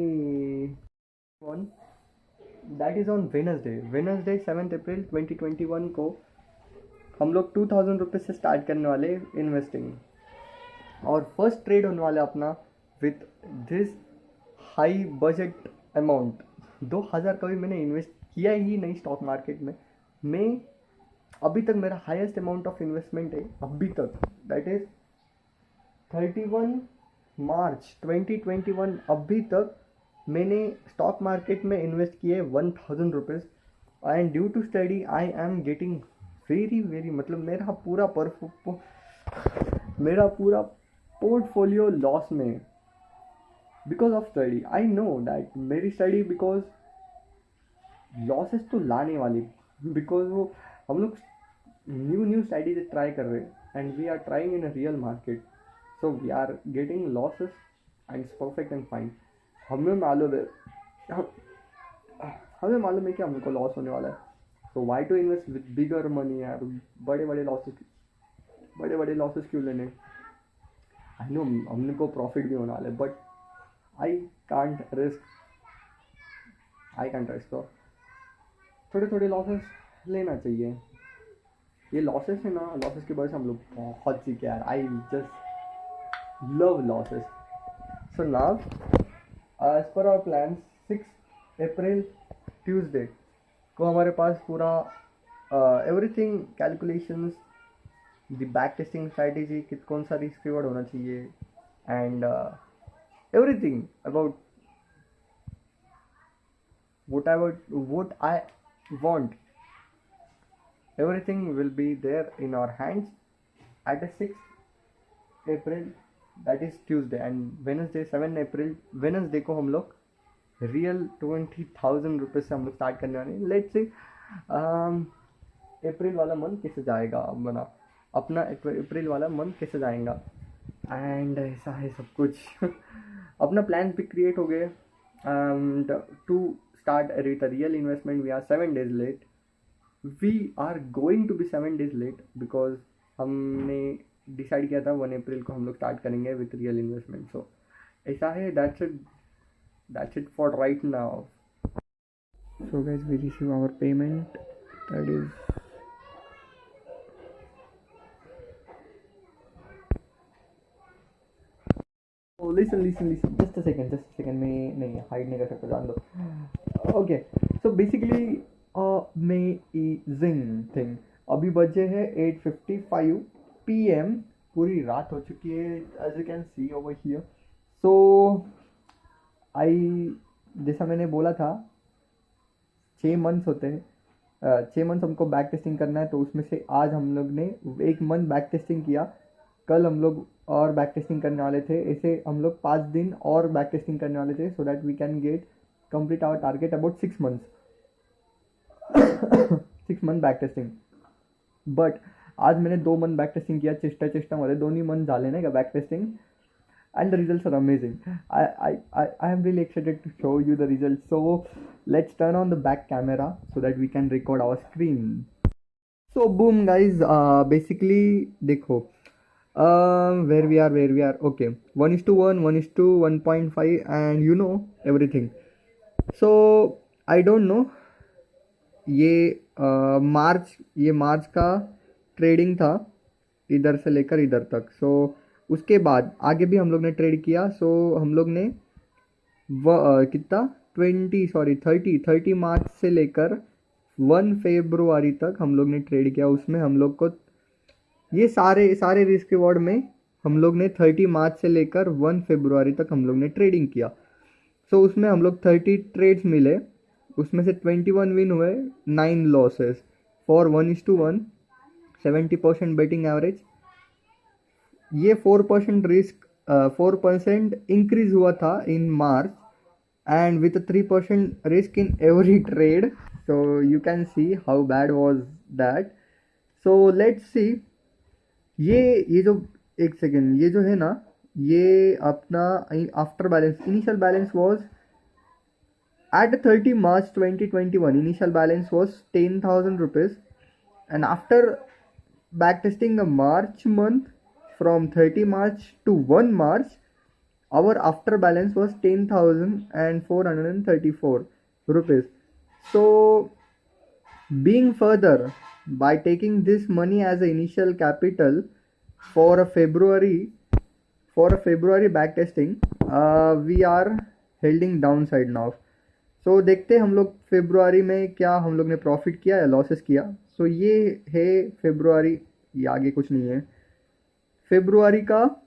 Speaker 2: On that is on Wednesday 7 अप्रैल 2021 को हम लोग 2000 रुपीज़ से स्टार्ट करने वाले इन्वेस्टिंग, और फर्स्ट ट्रेड होने वाला अपना with this high budget amount. 2000 कभी मैंने इन्वेस्ट किया ही नहीं स्टॉक मार्केट में। मैं अभी तक मेरा हाईएस्ट अमाउंट ऑफ इन्वेस्टमेंट है अभी तक, दैट इज 31 मार्च 2021। अभी तक मैंने स्टॉक मार्केट में इन्वेस्ट किए 1000 rupees, and due to study I am getting very मतलब मेरा पूरा पोर्टफोलियो लॉस में, because of study. I know that मेरी स्टडी बिकॉज लॉसेस तो लाने वाली, बिकॉज वो हम लोग न्यू स्टडी ट्राई कर रहे हैं and we are trying in a real market, so we are getting losses and it's perfect and fine. हमें मालूम है कि हम लोग को लॉस होने वाला है, तो why to invest with bigger money यार? बड़े बड़े लॉसेस क्यों लेने? आई नो हमने को प्रॉफिट भी होने वाला है, बट आई कांट रिस्क। तो थोड़े लॉसेस लेना चाहिए। ये लॉसेस है ना, लॉसेस की वजह से हम लोग बहुत सीखे यार। I just love losses. So now as per our plan 6 April Tuesday को हमारे पास पूरा everything calculations, the back testing strategy, कौन सा रिस्क रिवॉर्ड होना चाहिए, and everything about what I want, everything will be there in our hands at the 6th April that is Tuesday and Wednesday 7 April Wednesday को हम लोग real 20,000 रुपये से हम लोग स्टार्ट करने वाले हैं. लेट्स से अप्रैल वाला मंथ कैसे जाएगा अपना अपना अप्रैल वाला मंथ कैसे जाएगा एंड ऐसा है सब कुछ. अपना प्लान भी क्रिएट हो गए and to start with a real investment we are 7 days late. We are going to be 7 days late because हमने डिसाइड किया था 1 अप्रैल को हम लोग स्टार्ट करेंगे विथ रियल इन्वेस्टमेंट. सो ऐसा है. That's it for right now. So guys, we receive our payment. That is oh listen. Just a second. मैं नहीं hide नहीं कर सकता, जान दो. Okay. So basically amazing thing. अभी बजे है 8:55 PM. पूरी रात हो चुकी है as you can see over here. So जैसा मैंने बोला था 6 months होते हैं. 6 months हमको बैक टेस्टिंग करना है. तो उसमें से आज हम लोग ने 1 month बैक टेस्टिंग किया. कल हम लोग और बैक टेस्टिंग करने वाले थे. ऐसे हम लोग 5 दिन और बैक टेस्टिंग करने वाले थे so that we can get complete our target about 6 months. 6 month back testing. But आज मैंने 2 month बॅक टेस्टिंग किया. चेष्टामध्ये 2 month झाले नाही का back testing. And the results are amazing. I am really excited to show you the results. So let's turn on the back camera so that we can record our screen. So boom guys, basically देखो where we are. Okay, 1:1, 1:1.5 and you know everything. So I don't know. ये मार्च का trading था इधर से लेकर इधर तक. सो उसके बाद आगे भी हम लोग ने ट्रेड किया. सो हम लोग ने कितना 30 मार्च से लेकर 1 फरवरी तक हम लोग ने ट्रेड किया. उसमें हम लोग को ये सारे रिस्क रिवॉर्ड में हम लोग ने 30 मार्च से लेकर 1 फरवरी तक हम लोग ने ट्रेडिंग किया. सो उसमें हम लोग 30 ट्रेड्स मिले. उसमें से 21 विन हुए, 9 लॉसेस फॉर 1:1, 70% बेटिंग एवरेज. ये 4% रिस्क 4% इंक्रीज हुआ था in March and with 3% risk in every trade. So you can see how bad was that. So let's see ये जो एक सेकेंड ये जो है ना ये अपना after balance initial balance was at 30 March 2021 initial balance was 10,000 rupees and after backtesting the March month from 30 March to 1 March our after balance was 10,434 rupees. So being further by taking this money as an initial capital for a February backtesting we are holding downside now. सो देखते हम लोग February में क्या हम लोग ने profit किया या लॉसेस किया. सो ये है फेब्रुआरी, ये आगे कुछ नहीं है. फेब्रुआरी का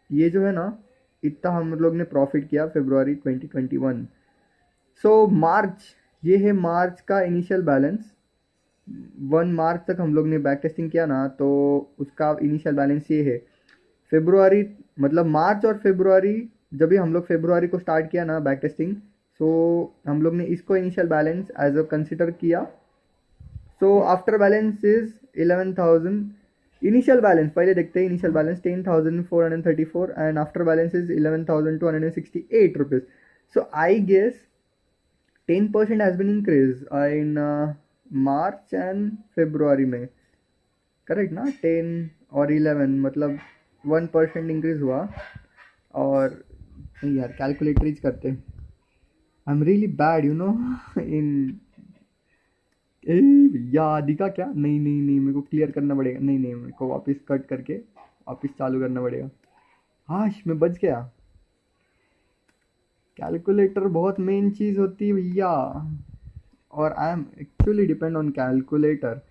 Speaker 2: ये जो है ना इतना हम लोग ने प्रॉफिट किया फेब्रुआरी 2021. सो मार्च ये है मार्च का इनिशियल बैलेंस. 1 मार्च तक हम लोग ने बैक टेस्टिंग किया ना तो उसका इनिशियल बैलेंस ये है. फेब्रुआरी मतलब मार्च और फेब्रुआरी जब भी हम लोग फेब्रुआरी को स्टार्ट किया ना बैक टेस्टिंग सो हम लोग ने इसको initial balance as a consider किया. So after balance is 11,000. Initial balance पहले देखते हैं. Initial balance 10,434 and after balance is 11,268 rupees. So I guess 10% has been increase in March and February में. Correct ना. 10 और 11 मतलब 1% इंक्रीज हुआ. और यार कैलकुलेटरीज करते हैं. I am really bad you know इन भैया दिखा क्या. नहीं मेरे को क्लियर करना पड़ेगा. नहीं मेरे को वापस कट करके वापस चालू करना पड़ेगा. हाश मैं बच गया. कैलकुलेटर बहुत मेन चीज़ होती है भैया और I am actually depend on calculator.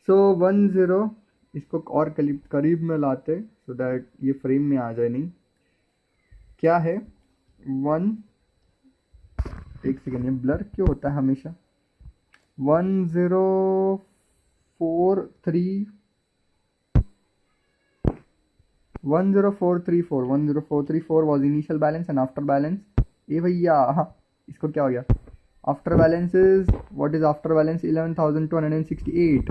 Speaker 2: So 10 इसको और करीब में लाते सो दैट ये फ्रेम में आ जाए. नहीं क्या है 1 एक सेकेंड ये ब्लर क्यों होता है हमेशा. 1043 10434 was initial balance and after balance ये भैया हाँ इसको क्या हो गया after balance is what is after balance 11,268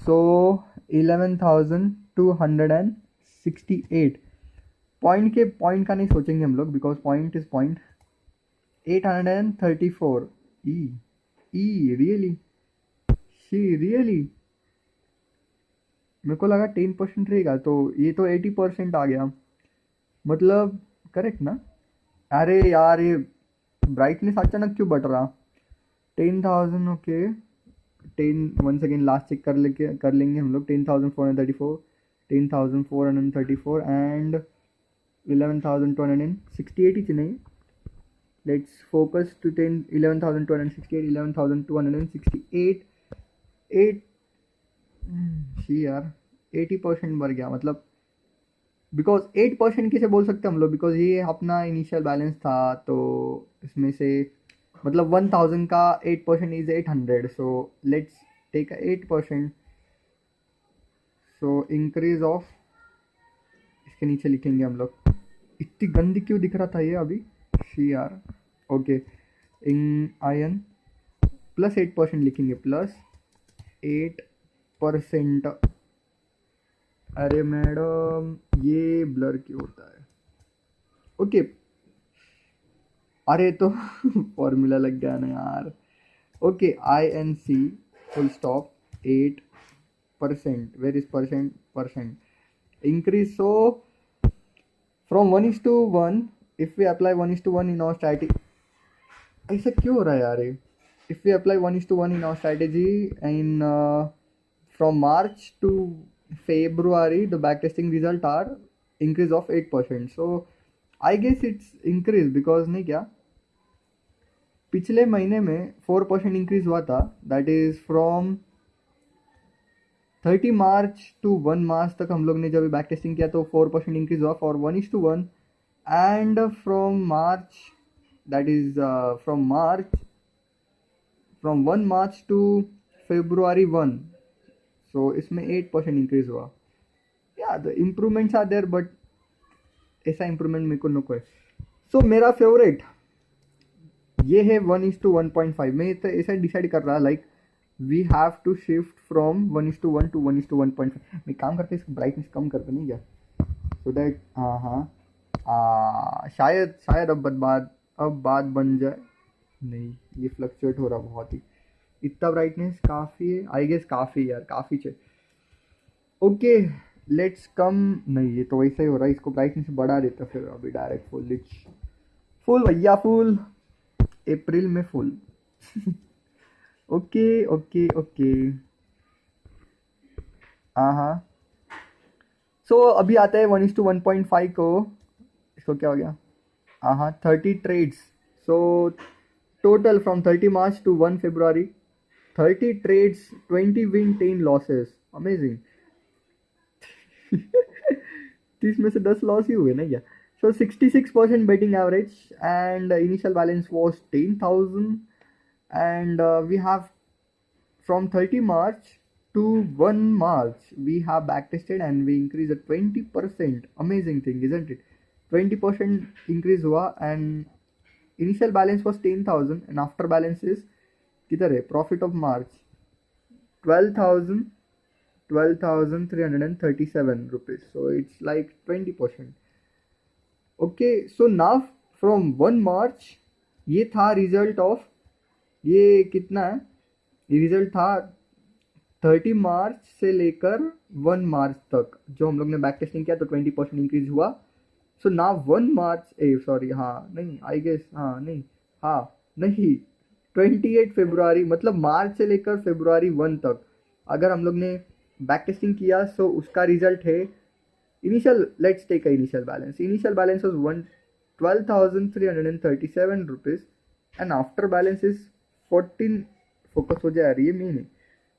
Speaker 2: so 11,268 point का नहीं सोचेंगे हम लोग because point is point 834 really मेरे को लगा 10% रहेगा तो ये तो 80% आ गया मतलब करेक्ट ना अरे यार ये ब्राइटनेस अचानक क्यों बढ़ रहा 10,000 okay 10 one second last check कर लेंगे हम लोग 10,434 10,434 एंड 11,268 ही नहीं लेट्स फोकस टू 11,268 11,268 8 यार 80% बढ़ गया मतलब बिकॉज 8% कैसे बोल सकते हैं हम लोग बिकॉज ये अपना इनिशियल बैलेंस था तो इसमें से मतलब 1,000 का 8% is 800 so let's take 8% so increase of इसके नीचे लिखेंगे हम लोग इतनी गंदी क्यों दिख रहा था ये अभी शी यार ओके इन आयन प्लस 8% लिखेंगे प्लस 8% अरे मैडम ये ब्लर क्यों होता है ओके अरे तो फॉर्मूला लग गया ना यार okay INC full stop 8% where is percent increase so from 1:1 if we apply 1:1 in our strategy ऐसा क्यों हो रहा है यार ये if we apply 1:1 in our strategy in from March to February the backtesting result are increase of 8% so I guess it's increase because नहीं क्या पिछले महीने में 4% इंक्रीज हुआ था that is from 30 March to 1 मार्च तक हम लोग ने जब बैक टेस्टिंग किया तो 4% इंक्रीज हुआ for 1:1 and from March that is from 1 March to February 1 so इसमें 8% इंक्रीज हुआ या the improvements are there but ऐसा इम्प्रूवमेंट मेरे को नको है सो मेरा फेवरेट ये है 1:1.5 मैं तो ऐसा डिसाइड कर रहा like we have to shift from 1:1 to 1:1.5 मैं काम करते इसको ब्राइटनेस कम करते नहीं क्या सो दैट शायद अब बात बन जाए नहीं ये फ्लक्चुएट हो रहा बहुत ही इतना ब्राइटनेस काफ़ी है आई गेस काफ़ी यार काफ़ी चाहिए ओके लेट्स कम नहीं ये तो वैसा ही हो रहा है इसको ब्राइटनेस बढ़ा देता फिर अभी डायरेक्ट फुल भैया फुल अप्रैल में फुल ओके हाँ सो अभी आता है 1:1.5 को इसको क्या हो गया हाँ 30 trades so total from 30 March to 1 February 30 trades 20 win 10 losses amazing 30 में से 10 लॉस ही हुए ना क्या So 66% betting average and initial balance was 10,000 and we have from 30 March to 1 March we have backtested and we increased at 20%. Amazing thing isn't it? 20% increase हुआ and initial balance was 10,000 and after balance is किधर है profit of March 12,337 rupees so it's like 20%. Okay so now from 1 मार्च ये था result of ये कितना है ये result था 30 मार्च से लेकर 1 मार्च तक जो हम लोग ने बैक टेस्टिंग किया तो 20% इंक्रीज हुआ सो नाउ 1 मार्च सॉरी हाँ नहीं आई गेस नहीं 28 फरवरी मतलब मार्च से लेकर February 1 तक अगर हम लोग ने बैक टेस्टिंग किया सो उसका रिजल्ट है let's take a initial balance was 12,337 rupees and after balance is 14 focus हो जाए ये मेन है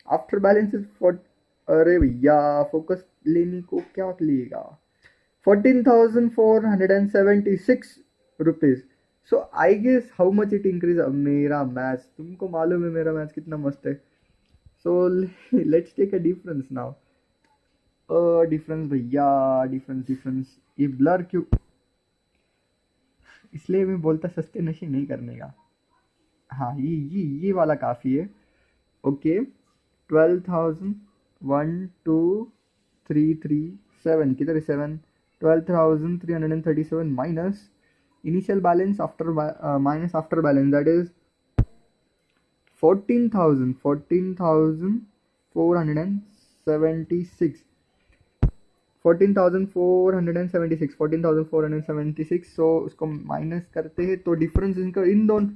Speaker 2: after balance is अरे भैया फोकस लेने को क्या लिएगा 14,476 rupees so I guess how much it increase मेरा मैथ्स तुमको मालूम है मेरा मैथ्स कितना मस्त है so let's take a difference now difference भैया, डिफरेंस डिफरेंस, ये ब्लर क्यों, इसलिए मैं बोलता सस्ते नशे नहीं करने का। हाँ ये वाला काफ़ी है। ओके 12,000, 1 2 3 3 7, किधर है 7, 12,337 minus initial balance after minus after balance, that is 14,476, 14,476, सो उसको माइनस करते हैं तो डिफरेंस इनका इन दोनों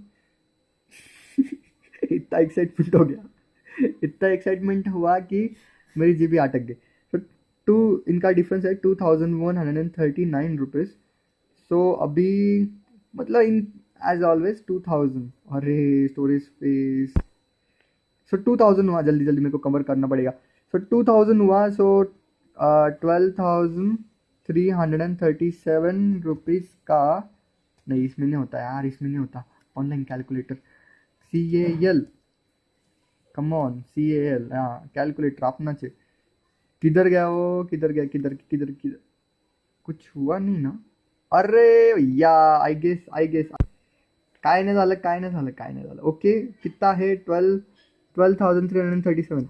Speaker 2: इतना एक्साइटमेंट हो गया, इतना एक्साइटमेंट हुआ कि मेरी जीबी अटक गई। तो टू इनका डिफरेंस है 2,139 रुपीज़। सो अभी मतलब इन एज ऑलवेज 2,000, अरे स्टोरेज स्पेस, सो 2,000 हुआ, जल्दी जल्दी मेरे को कवर करना पड़ेगा। सो 2,000 हुआ, सो 12,337 का, नहीं इसमें नहीं होता यार, इसमें नहीं होता, online calculator, CAL, come on CAL, हाँ कैलकुलेटर अपना चाहिए। किधर गया वो, किधर गया, किधर किधर किधर, कुछ हुआ नहीं ना, अरे भैया आई गेस काय नाही झालं। ओके कितना है 12,337,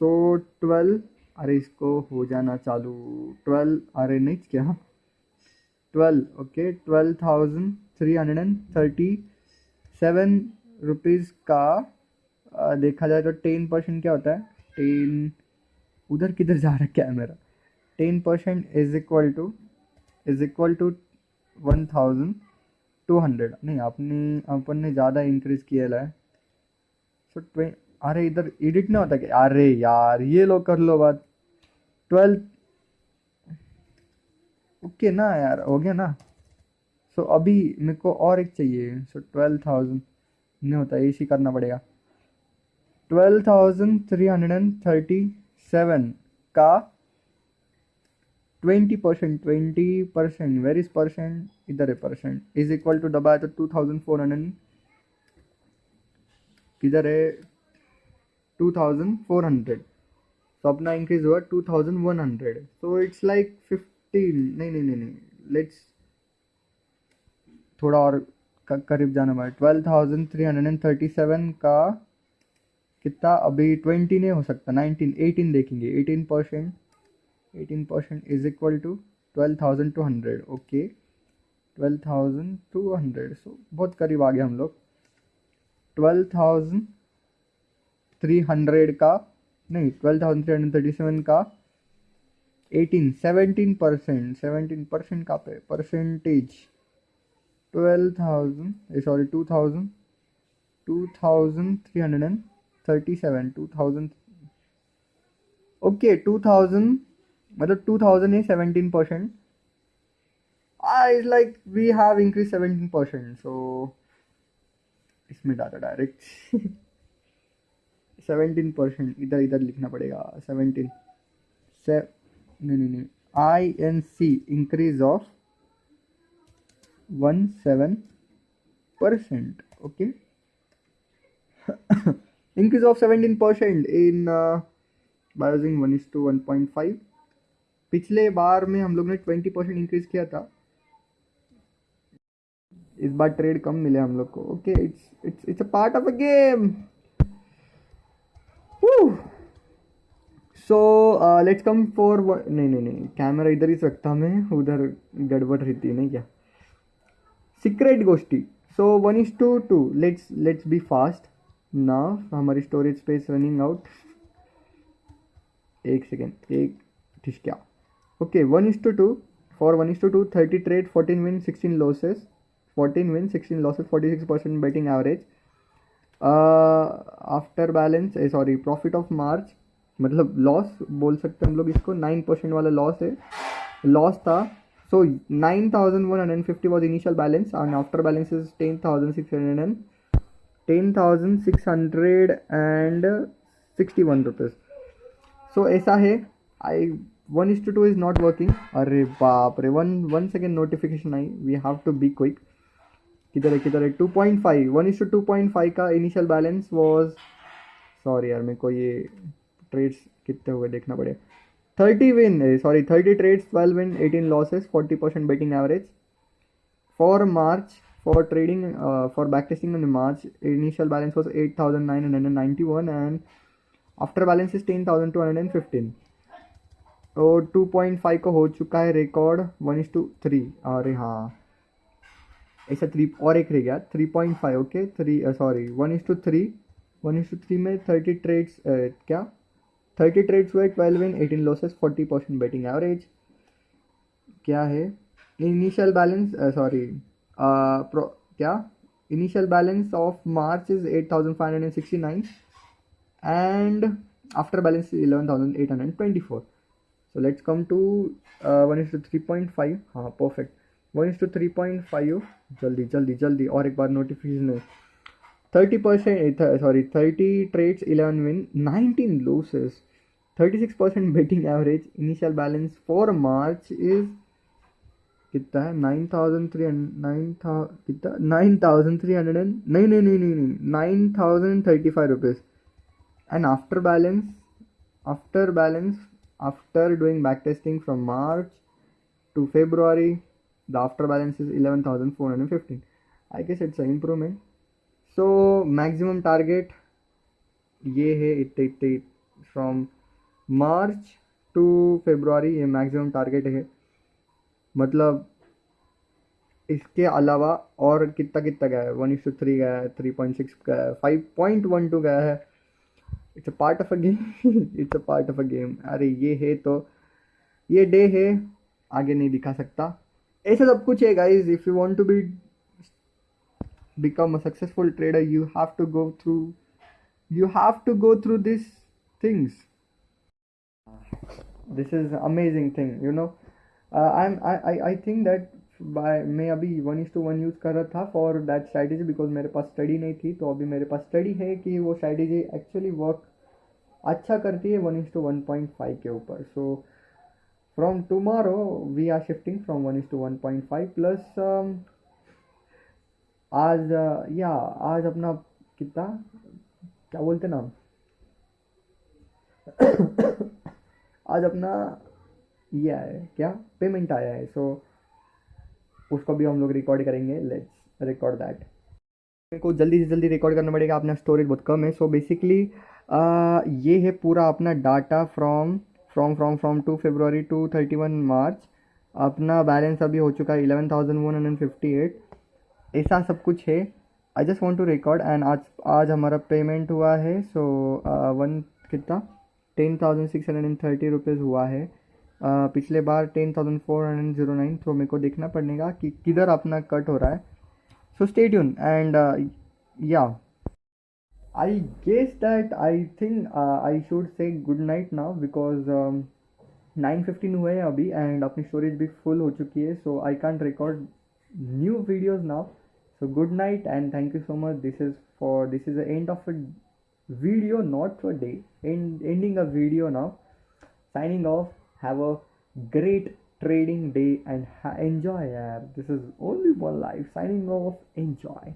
Speaker 2: सो 12, अरे इसको हो जाना चालू, 12, अरे नहीं क्या 12, ओके 12,337 का देखा जाए तो 10% क्या होता है, 10, उधर किधर जा रहा है कैमरा, 10% इज इक्वल टू 1,200, नहीं अपन ने ज़्यादा इंक्रीज किया है। सो अरे इधर एडिट नहीं होता क्या, अरे यार ये लो कर लो बात, 12, ओके ना यार, हो गया ना। सो अभी मेरे को और एक चाहिए, सो 12,000 नहीं होता, इसी करना पड़ेगा। 12,337 का 20%, वेर इज परसेंट, इधर है परसेंट, इज इक्वल टू दबाया तो 2,400, किधर है 2,400, तो अपना इंक्रीज हुआ 2,100, सो इट्स लाइक 15, नहीं, लेट्स थोड़ा और करीब जाना पड़ा। 12,337 का कितना, अभी 20 नहीं हो सकता, 19, 18 देखेंगे, 18% इज इक्वल टू 12,200, ओके 12,200, सो बहुत करीब आ गए हम लोग। 12,300 का, नहीं 12,337 का 17% का पे परसेंटेज, 2,337, 2,000, ओके 2,000, मतलब 2,000 है 17%, is like we have increase 17%, so इसमें डाटा डायरेक्ट 17%, इधर लिखना पड़ेगा 17 से, नहीं INC increase of 17%, okay increase of 17% in by using 1:1.5। पिछले बार में हम लोग ने 20% इंक्रीज किया था, इस बार ट्रेड कम मिले हम लोग को, okay it's a part of a game. So let's come for, नहीं कैमरा इधर ही रखता मैं, उधर गड़बड़ रहती है नहीं क्या, सीक्रेट गोष्ठी। सो 1:2, लेट्स बी फास्ट ना, हमारी स्टोरेज स्पेस रनिंग आउट, एक सेकेंड, एक ठिशक्या, okay 1:2, for 1:2 30 trade, 14 win 16 losses, 46% betting average, after balance, sorry profit of March, मतलब लॉस बोल सकते हैं हम लोग इसको, 9% वाला लॉस है, लॉस था। So 9,150 was initial balance and after balance is 10,661 rupees. So ऐसा है, 1:2 इज नॉट वर्किंग, अरे बाप रे, वन सेकेंड नोटिफिकेशन आई, we have to be quick, किधर है 2.5, 1:2.5 का इनिशियल बैलेंस वॉज, सॉरी यार मेरे को ये ट्रेड्स कितने हुए देखना पड़ेगा, 30 win, sorry, 30 trades, 12 win, 18 losses, 40% betting average. For March, for trading, for backtesting in March, initial balance was 8,991 and after balance is 10,215. और 2.5 का हो चुका है रिकॉर्ड 1:3. अरे हाँ, ऐसा 3 और एक रह गया 3.5. Okay 3 sorry 1:3. 1:3 में 30 ट्रेड्स क्या 30 ट्रेड्स हुए, 12 विन, 18 लॉसेस, 40% बेटिंग एवरेज. क्या है इनिशियल बैलेंस, सॉरी क्या initial balance of March is 8,569 and after balance 11,824. So let's come to 1:3.5. हाँ परफेक्ट. 1:3.5. जल्दी जल्दी जल्दी और एक बार नोटिफिकेशन है. 30% sorry 30 trades, 11 win, 19 losses, 36% betting average. Initial balance for March is कितना है 9,300 कितना 9,300 नहीं नहीं नहीं नहीं नहीं 9,035 rupees. And after balance after doing backtesting from March to February, the after balance is 11,415. I guess it's an improvement. So maximum target ये है इतने from March to February ये maximum target है. मतलब इसके अलावा और कितना कितना गया है 1:3 गया है, 3.6 गया है, 5.12 गया है. It's a part of a game. It's a part of a game. अरे ये है तो ये डे है, आगे नहीं दिखा सकता. ऐसा सब कुछ है guys. If you want to become a successful trader, you have to go through these things. This is amazing thing, you know. I think that मैं अभी 1:1 यूज़ कर रहा था फॉर दैट स्ट्रैटेजी बिकॉज मेरे पास स्टडी नहीं थी. तो अभी मेरे पास स्टडी है कि वो स्ट्रैटेजी एक्चुअली वर्क अच्छा करती है 1:1.5 के ऊपर. So from tomorrow we are shifting from 1:1.5 plus आज आज अपना कितना क्या बोलते नाम आज अपना ये आया है क्या पेमेंट आया है. सो उसको भी हम लोग रिकॉर्ड करेंगे. Let's record that. मेरे को जल्दी से जल्दी रिकॉर्ड करना पड़ेगा, अपना स्टोरेज बहुत कम है. सो बेसिकली ये है पूरा अपना डाटा फ्रॉम 2 फरवरी टू 31 मार्च. अपना बैलेंस अभी हो चुका है 11,158. ऐसा सब कुछ है. I just want to record and आज हमारा पेमेंट हुआ है. सो कितना 10,630 रुपीज़ हुआ है. पिछले बार 10,409. तो मेरे को देखना पड़ेगा कि किधर अपना कट हो रहा है. सो stay tune and yeah I guess that I think I should say good night now because 9:15 हुए हैं अभी एंड अपनी स्टोरेज भी फुल हो चुकी है. So I can't record new videos now. So good night and thank you so much. This is the end of a video, not for a day. Ending a video now. Signing off. Have a great trading day and enjoy. This is only one life. Signing off. Enjoy.